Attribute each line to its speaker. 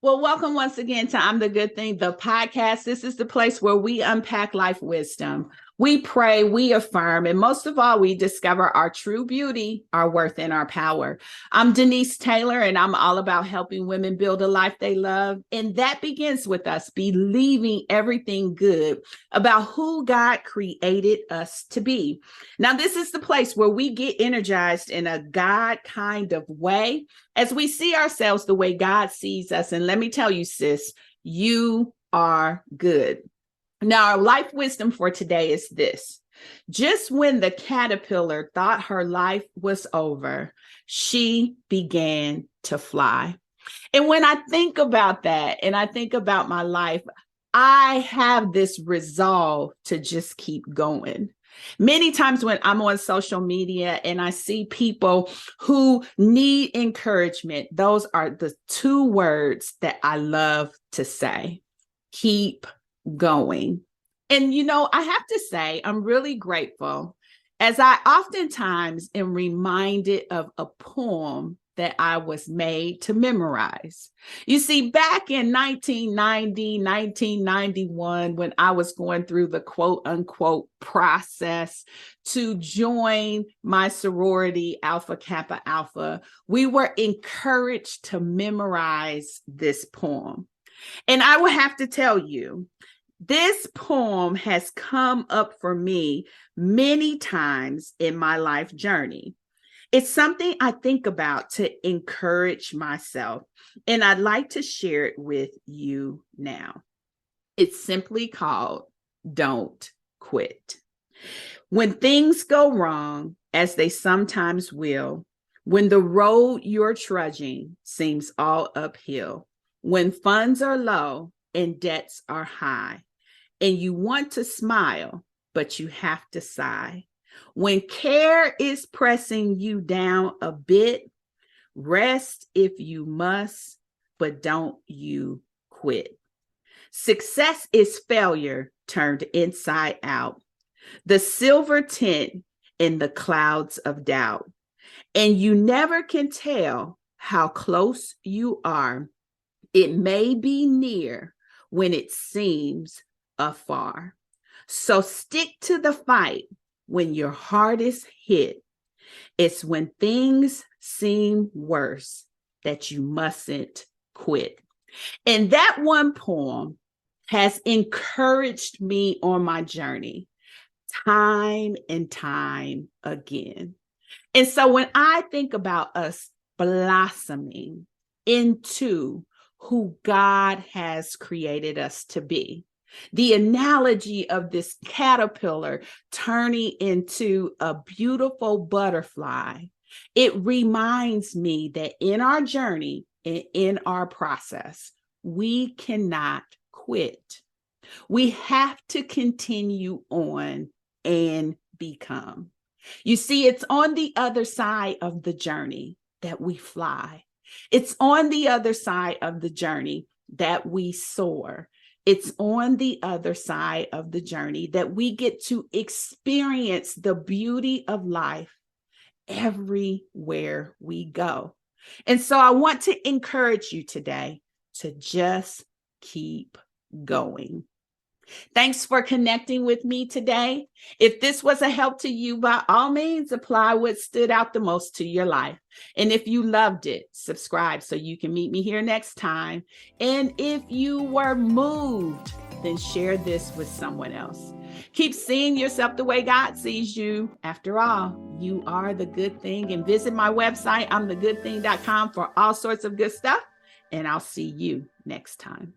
Speaker 1: Well, welcome once again to I'm the Good Thing, the podcast. This is the place where we unpack life wisdom. We pray, we affirm, and most of all, we discover our true beauty, our worth, and our power. I'm Denise Taylor, and I'm all about helping women build a life they love. And that begins with us believing everything good about who God created us to be. Now, this is the place where we get energized in a God kind of way as we see ourselves the way God sees us. And let me tell you, sis, you are good. Now, our life wisdom for today is this. Just when the caterpillar thought her life was over, she began to fly. And when I think about that and I think about my life, I have this resolve to just keep going. Many times when I'm on social media and I see people who need encouragement, those are the two words that I love to say. Keep going. And, I have to say, I'm really grateful as I oftentimes am reminded of a poem that I was made to memorize. You see, back in 1990, 1991, when I was going through the quote unquote process to join my sorority, Alpha Kappa Alpha, we were encouraged to memorize this poem. And I will have to tell you, this poem has come up for me many times in my life journey. It's something I think about to encourage myself, and I'd like to share it with you now. It's simply called Don't Quit. When things go wrong, as they sometimes will, when the road you're trudging seems all uphill, when funds are low and debts are high, and you want to smile, but you have to sigh. When care is pressing you down a bit, rest if you must, but don't you quit. Success is failure turned inside out, the silver tint in the clouds of doubt. And you never can tell how close you are. It may be near when it seems afar. So stick to the fight when your heart is hit. It's when things seem worse that you mustn't quit. And that one poem has encouraged me on my journey time and time again. And so when I think about us blossoming into who God has created us to be, the analogy of this caterpillar turning into a beautiful butterfly, it reminds me that in our journey and in our process, we cannot quit. We have to continue on and become. You see, it's on the other side of the journey that we fly. It's on the other side of the journey that we soar. It's on the other side of the journey that we get to experience the beauty of life everywhere we go. And so I want to encourage you today to just keep going. Thanks for connecting with me today. If this was a help to you, by all means, apply what stood out the most to your life. And if you loved it, subscribe so you can meet me here next time. And if you were moved, then share this with someone else. Keep seeing yourself the way God sees you. After all, you are the good thing. And visit my website, imthegoodthing.com, for all sorts of good stuff. And I'll see you next time.